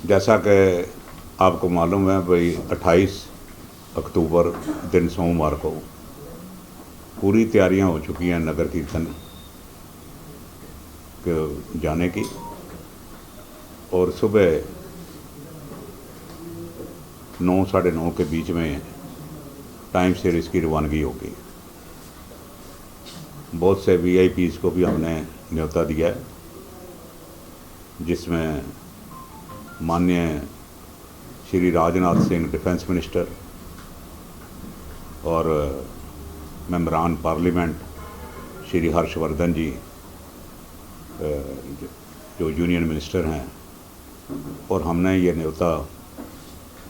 जैसा कि आपको मालूम है भाई 28 अक्टूबर दिन सोमवार को पूरी तैयारियां हो चुकी हैं नगर कीर्तन के जाने की, और सुबह 9 साढ़े 9 के बीच में टाइम से इसकी रवानगी होगी। बहुत से वीआईपीज़ को भी हमने न्योता दिया है, जिसमें माननीय श्री राजनाथ सिंह डिफेंस मिनिस्टर और मेंबरान पार्लियामेंट श्री हर्षवर्धन जी जो यूनियन मिनिस्टर हैं, और हमने ये न्योता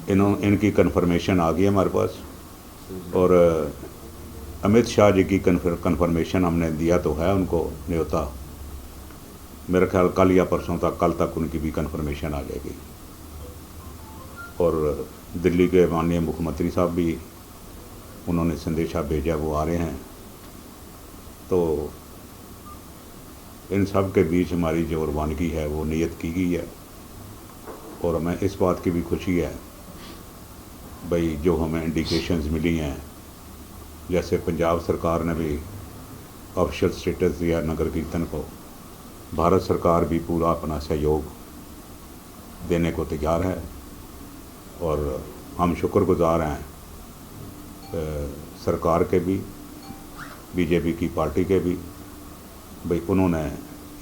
इनकी कन्फर्मेशन आ गई है हमारे पास, और अमित शाह जी की कन्फर्मेशन हमने दिया तो है उनको न्योता। मेरा ख्याल कल या परसों तक, कल तक उनकी भी कन्फर्मेशन आ जाएगी। और दिल्ली के माननीय मुख्यमंत्री साहब भी उन्होंने संदेशा भेजा, वो आ रहे हैं। तो इन सब के बीच हमारी जो रवानगी है वो नियत की गई है, और हमें इस बात की भी खुशी है भाई जो हमें इंडिकेशंस मिली हैं, जैसे पंजाब सरकार ने भी ऑफिशियल स्टेटस दिया नगर कीर्तन को, भारत सरकार भी पूरा अपना सहयोग देने को तैयार है, और हम शुक्रगुजार हैं सरकार के भी, बीजेपी की पार्टी के भी, भाई उन्होंने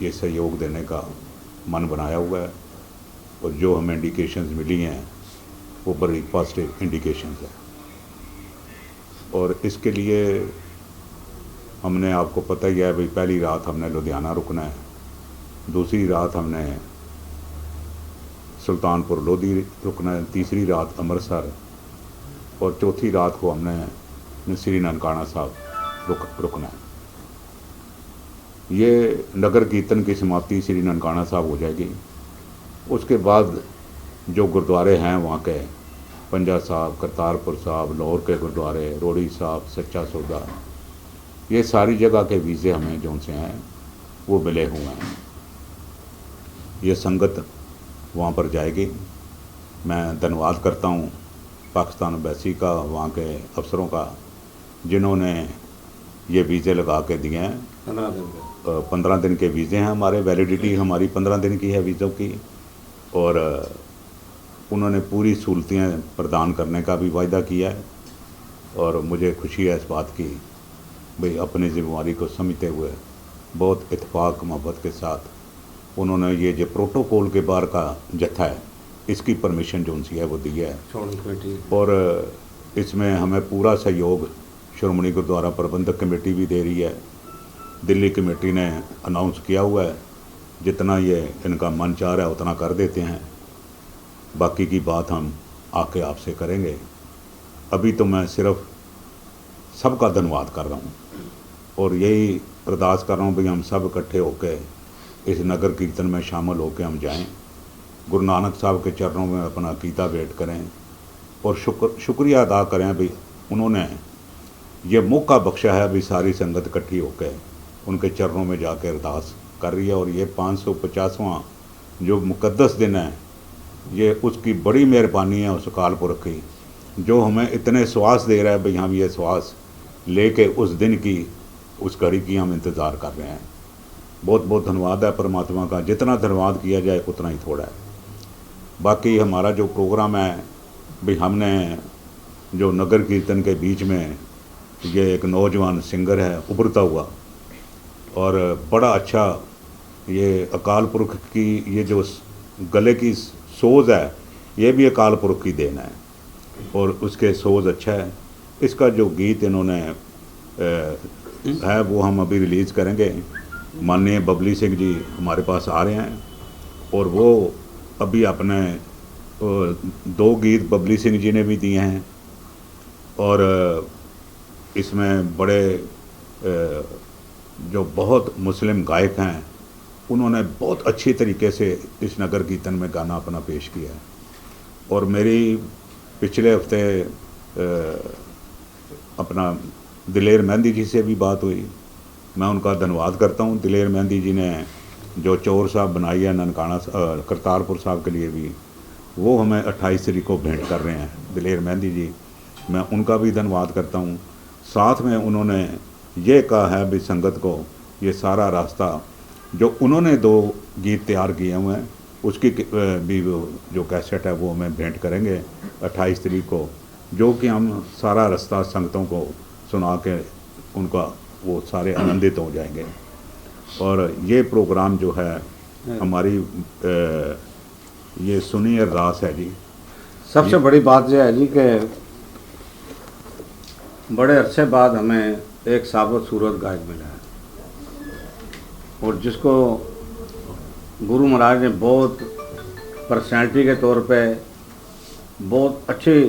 ये सहयोग देने का मन बनाया हुआ है, और जो हमें इंडिकेशंस मिली हैं वो बड़ी पॉजिटिव इंडिकेशंस है। और इसके लिए हमने, आपको पता ही है भाई, पहली रात हमने लुधियाना रुकना है, दूसरी रात हमने सुल्तानपुर लोधी रुकना है, तीसरी रात अमृतसर, और चौथी रात को हमने श्री ननकाना साहब रुकना है। ये नगर कीर्तन की समाप्ति श्री ननकाना साहब हो जाएगी। उसके बाद जो गुरुद्वारे हैं वहाँ के, पंजा साहब, करतारपुर साहब, लाहौर के गुरुद्वारे, रोड़ी साहब, सच्चा सौदा, ये सारी जगह के वीज़े हमें जो से हैं वो मिले हुए हैं। ये संगत वहाँ पर जाएगी। मैं धन्यवाद करता हूँ पाकिस्तान एम्बेसी का, वहाँ के अफसरों का, जिन्होंने ये वीज़े लगा के दिए हैं। 15 दिन के वीज़े हैं हमारे, वैलिडिटी हमारी 15 दिन की है वीज़ों की, और उन्होंने पूरी सहूलतें प्रदान करने का भी वायदा किया है। और मुझे खुशी है इस बात की भाई अपनी ज़िम्मेवारी को समझते हुए बहुत इत्तेफाक मोहब्बत के साथ उन्होंने ये जो प्रोटोकॉल के बाहर का जत्था है इसकी परमिशन जो उनसी है वो दी है। और इसमें हमें पूरा सहयोग श्रोमणी गुरुद्वारा प्रबंधक कमेटी भी दे रही है। दिल्ली कमेटी ने अनाउंस किया हुआ है, जितना ये इनका मन चाह रहा है उतना कर देते हैं, बाकी की बात हम आके आपसे करेंगे। अभी तो मैं सिर्फ सबका धन्यवाद कर रहा हूँ, और यही अरदास कर रहा हूँ भाई हम सब इकट्ठे होकर इस नगर कीर्तन में शामिल होकर हम जाएं, गुरु नानक साहब के चरणों में अपना अकीदा भेंट करें, और शुक्रिया अदा करें भाई उन्होंने ये मौका बख्शा है भी सारी संगत इकट्ठी होकर उनके चरणों में जाकर अरदास कर रही है। और ये 550वां जो मुक़द्दस दिन है, ये उसकी बड़ी मेहरबानी है उस अकाल पुरख की, जो हमें इतने श्वास दे रहा है भाई हम ये श्वास लेके उस दिन की, उस घड़ी की हम इंतज़ार कर रहे हैं। बहुत बहुत धन्यवाद है परमात्मा का, जितना धन्यवाद किया जाए उतना ही थोड़ा है। बाकी हमारा जो प्रोग्राम है भाई, हमने जो नगर कीर्तन के बीच में ये एक नौजवान सिंगर है उभरता हुआ, और बड़ा अच्छा ये अकाल पुरख की ये जो गले की सोज है ये भी अकाल पुरख की देन है, और उसके सोज अच्छा है। इसका जो गीत इन्होंने है वो हम अभी रिलीज़ करेंगे। माननीय बबली सिंह जी हमारे पास आ रहे हैं, और वो अभी अपने 2 गीत बबली सिंह जी ने भी दिए हैं, और इसमें बड़े जो बहुत मुस्लिम गायक हैं उन्होंने बहुत अच्छी तरीके से इस नगर कीर्तन में गाना अपना पेश किया है। और मेरी पिछले हफ्ते अपना दिलेर मेहंदी जी से भी बात हुई, मैं उनका धन्यवाद करता हूँ। दिलेर मेहंदी जी ने जो चौर साहब बनाई है ननकाना करतारपुर साहब के लिए भी, वो हमें 28 तारीख को भेंट कर रहे हैं दिलेर मेहंदी जी। मैं उनका भी धन्यवाद करता हूँ। साथ में उन्होंने ये कहा है भी संगत को ये सारा रास्ता जो उन्होंने 2 गीत तैयार किए हुए हैं उसकी भी जो कैसेट है वो हमें भेंट करेंगे 28 तारीख को, जो कि हम सारा रास्ता संगतों को सुना के उनका वो सारे आनंदित हो जाएंगे। और ये प्रोग्राम जो है हमारी ये सुनी अरदास है जी। सबसे बड़ी बात यह है जी कि बड़े अरसे बाद हमें एक साबुत सूरत गायक मिला है, और जिसको गुरु महाराज ने बहुत पर्सनैलिटी के तौर पे बहुत अच्छी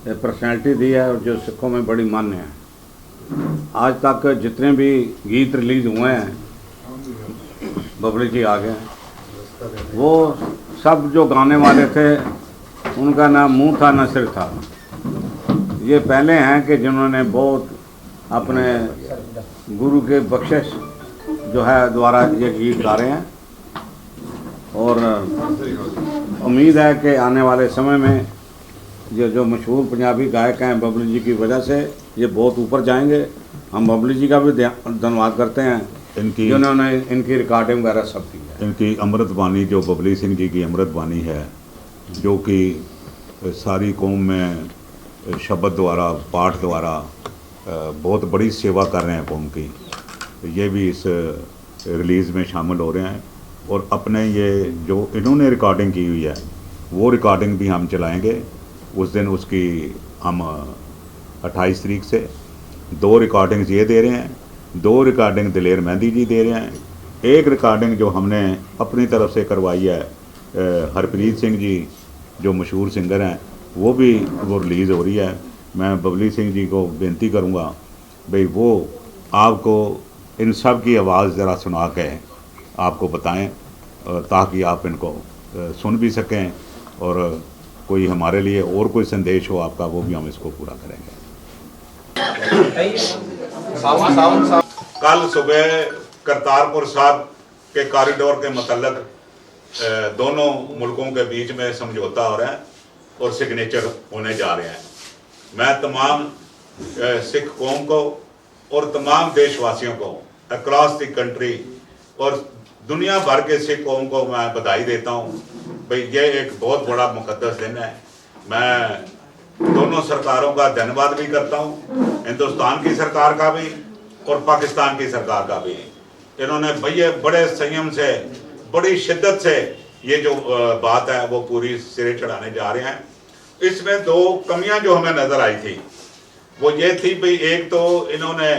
पर्सनैलिटी दी है, और जो सिखों में बड़ी मान्य है। आज तक जितने भी गीत रिलीज़ हुए हैं, बबली जी आ गए, वो सब जो गाने वाले थे उनका ना मुंह था ना सिर था। ये पहले हैं कि जिन्होंने बहुत अपने गुरु के बख्शिश जो है द्वारा ये गीत गा रहे हैं, और उम्मीद है कि आने वाले समय में ये जो मशहूर पंजाबी गायक हैं बबली जी की वजह से ये बहुत ऊपर जाएंगे। हम बबली जी का भी धन्यवाद करते हैं इनकी, जिन्होंने इनकी रिकॉर्डिंग वगैरह सब की है। इनकी अमृत बानी जो बबली सिंह जी की अमृत बानी है, जो कि सारी कौम में शब्द द्वारा पाठ द्वारा बहुत बड़ी सेवा कर रहे हैं कौम की, ये भी इस रिलीज़ में शामिल हो रहे हैं। और अपने ये जो इन्होंने रिकॉर्डिंग की हुई है वो रिकॉर्डिंग भी हम चलाएंगे उस दिन। उसकी हम 28 तारीख से 2 रिकॉर्डिंग्स ये दे रहे हैं, 2 रिकॉर्डिंग दिलेर मेहंदी जी दे रहे हैं। एक रिकॉर्डिंग जो हमने अपनी तरफ से करवाई है हरप्रीत सिंह जी जो मशहूर सिंगर हैं, वो भी वो रिलीज़ हो रही है। मैं बबली सिंह जी को बेनती करूँगा भाई वो आपको इन सब की आवाज़ ज़रा सुना के आपको बताएं, ताकि आप इनको सुन भी सकें, और कोई हमारे लिए और कोई संदेश हो आपका वो भी हम इसको पूरा करेंगे। कल सुबह करतारपुर साहब के कॉरिडोर के मतलब दोनों मुल्कों के बीच में समझौता हो रहा है और सिग्नेचर होने जा रहे हैं। मैं तमाम सिख कौम को और तमाम देशवासियों को अक्रॉस द कंट्री और दुनिया भर के सिख कौम को मैं बधाई देता हूँ भाई ये एक बहुत बड़ा मुकद्दस दिन है। मैं दोनों सरकारों का धन्यवाद भी करता हूँ, हिंदुस्तान की सरकार का भी और पाकिस्तान की सरकार का भी। इन्होंने भैया बड़े संयम से बड़ी शिद्दत से ये जो बात है वो पूरी सिरे चढ़ाने जा रहे हैं। इसमें 2 कमियां जो हमें नज़र आई थी वो ये थी भाई, एक तो इन्होंने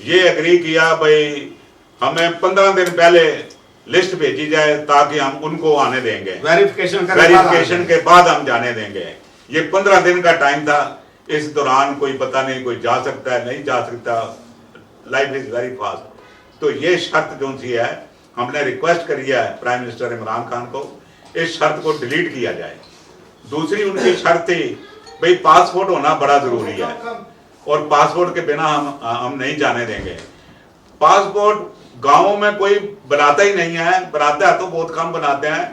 ये एग्री किया भाई हमें 15 दिन पहले लिस्ट भेजी जाए ताकि हम उनको आने देंगे, वेरिफिकेशन के बाद हम जाने देंगे। ये 15 दिन का टाइम था, इस दौरान कोई पता नहीं कोई जा सकता है नहीं जा सकता, लाइफ इज वेरी फास्ट। तो ये शर्त जो सी है हमने रिक्वेस्ट करी है प्राइम मिनिस्टर इमरान खान को, इस शर्त को डिलीट किया जाए। दूसरी उनकी शर्त थी भाई पासपोर्ट होना बड़ा जरूरी है और पासपोर्ट के बिना हम नहीं जाने देंगे। पासपोर्ट गांवों में कोई बनाता ही नहीं है, बनाता है तो बहुत कम बनाते हैं।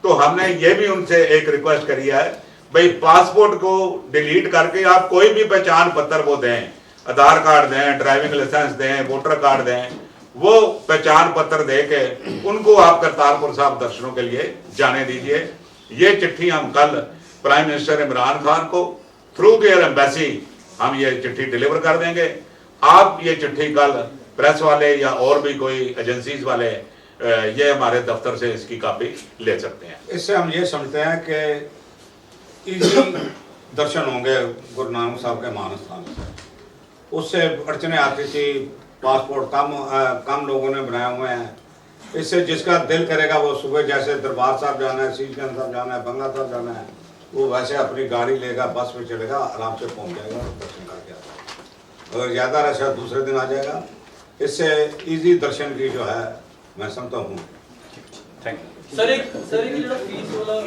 तो हमने ये भी उनसे एक रिक्वेस्ट करी है भाई पासपोर्ट को डिलीट करके आप कोई भी पहचान पत्र वो दें, आधार कार्ड दें, ड्राइविंग लाइसेंस दें, वोटर कार्ड दें, वो पहचान पत्र दे के उनको आप करतारपुर साहब दर्शनों के लिए जाने दीजिए। ये चिट्ठी हम कल प्राइम मिनिस्टर इमरान खान को थ्रू देयर एम्बेसी हम ये चिट्ठी डिलीवर कर देंगे। आप ये चिट्ठी कल प्रेस वाले या और भी कोई एजेंसीज वाले ये हमारे दफ्तर से इसकी कापी ले सकते हैं। इससे हम ये समझते हैं कि इजी दर्शन होंगे गुरु नानक साहब के मान स्थान से। उससे अड़चने आती थी, पासपोर्ट कम लोगों ने बनाए हुए हैं। इससे जिसका दिल करेगा वो सुबह जैसे दरबार साहब जाना है, शीशगंज साहब जाना है, बंगला साहब जाना है, वो वैसे अपनी गाड़ी लेगा, बस में चलेगा, आराम से पहुंच जाएगा और दर्शन करके आएगा। अगर ज़्यादा रश है दूसरे दिन आ जाएगा। इससे इजी दर्शन की जो है मैं समझता हूँ। Thank you sir. एक जो फीस वाला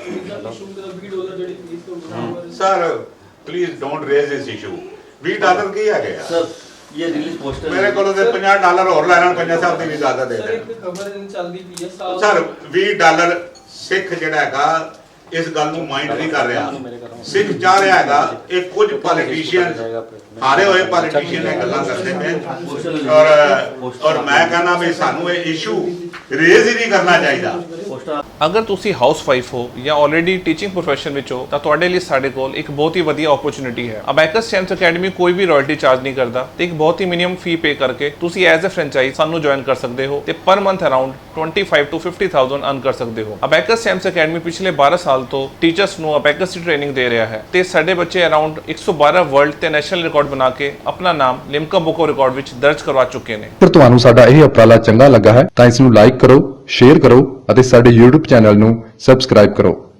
इशू का बीड वाला जो फीस को sir please don't raise this issue. बीड आदर किया गया सर ये रिलीज पोस्टर ਮੇਰੇ ਕੋਲੋਂ ਤੇ $50 ਹੋਰ ਲੈਣ ਪੰਜਾ ਸਾਹਿਬ ਦੀ ਵੀ ਇਜਾਜ਼ਤ ਦੇ सर ਦੇਣ एक खबर चलती पई है साल ਸਰ $20 ਸਿੱਖ ਜਿਹੜਾ ਹੈਗਾ ਇਸ ਗੱਲ ਨੂੰ ਮਾਈਂਡ ਨਹੀਂ ਕਰ ਰਿਹਾ ਸਿੱਖ ਚਾਹ ਰਿਹਾ ਹੈਗਾ ਇਹ ਕੁਝ ਪੋਲੀਟੀਸ਼ੀਅਨ ਹਾਰੇ ਹੋਏ ਪੋਲੀਟੀਸ਼ੀਅਨ ਨੇ ਗੱਲਾਂ ਕਰਦੇ ਪਏ ਔਰ ਮੈਂ ਕਹਿੰਦਾ ਵੀ ਸਾਨੂੰ ਇਹ ਇਸ਼ੂ ਰੇਜ਼ ਹੀ ਨਹੀਂ ਕਰਨਾ ਚਾਹੀਦਾ ਅਗਰ ਤੁਸੀਂ ਹਾਊਸ ਵਾਈਫ ਹੋ ਜਾਂ ਆਲਰੇਡੀ ਟੀਚਿੰਗ ਪ੍ਰੋਫੈਸ਼ਨ ਵਿੱਚ ਹੋ ਤਾਂ ਤੁਹਾਡੇ ਲਈ ਸਾਡੇ ਕੋਲ ਇੱਕ ਬਹੁਤ ਹੀ ਵਧੀਆ ਓਪਰਚ्युनिटी ਹੈ ਅਬੈਕਸ ਸਟੈਂਪਸ ਅਕੈਡਮੀ ਕੋਈ ਵੀ ਰਾਇਲਟੀ ਚਾਰਜ ਨਹੀਂ ਕਰਦਾ ਤੇ ਇੱਕ ਬਹੁਤ ਹੀ ਮਿਨੀਮਮ ਫੀ ਪੇ ਕਰਕੇ ਤੁਸੀਂ ਐਜ਼ ਅ ਫਰੈਂਚਾਈਜ਼ ਸਾਨੂੰ ਜੁਆਇਨ ਕਰ ਸਕਦੇ ਹੋ ਤੇ per month around 25 to 50,000 earn ਕਰ ਸਕਦੇ ਹੋ ਅਬੈਕਸ ਸਟੈਂਪਸ ਅਕੈਡਮੀ ਪਿਛਲੇ 12 ਸਾਲ ਤੋਂ ਟੀਚਰਸ ਨੂੰ ਅਬੈਕਸ ਦੀ ਟ੍ਰੇਨਿੰਗ ਦੇ ਰਿਹਾ ਹੈ ਤੇ ਸਾਡੇ ਬੱਚੇ ਅਰਾਊਂਡ 112 ਵਰਲਡ ਤੇ ਨੈਸ਼ਨਲ ਰਿਕਾਰਡ ਬਣਾ ਕੇ ਆਪਣਾ ਨਾਮ ਲਿਮਕਾ ਬੁੱਕ ਆਫ ਰਿਕਾਰਡ ਵਿੱਚ ਦਰਜ ਕਰਵਾ ਚੁੱਕੇ ਨੇ ਪਰ ਤੁਹਾਨੂੰ ਸਾਡਾ ਇਹ ਉਪਰਾਲਾ ਚੰਗਾ ਲੱਗਾ ਹੈ ਤਾਂ ਇਸ ਨੂੰ ਲਾਈਕ ਕਰੋ ਸ਼ੇਅਰ ਕਰੋ ਅਤੇ ਸਾਡੇ YouTube ਚੈਨਲ ਨੂੰ ਸਬਸਕ੍ਰਾਈਬ ਕਰੋ।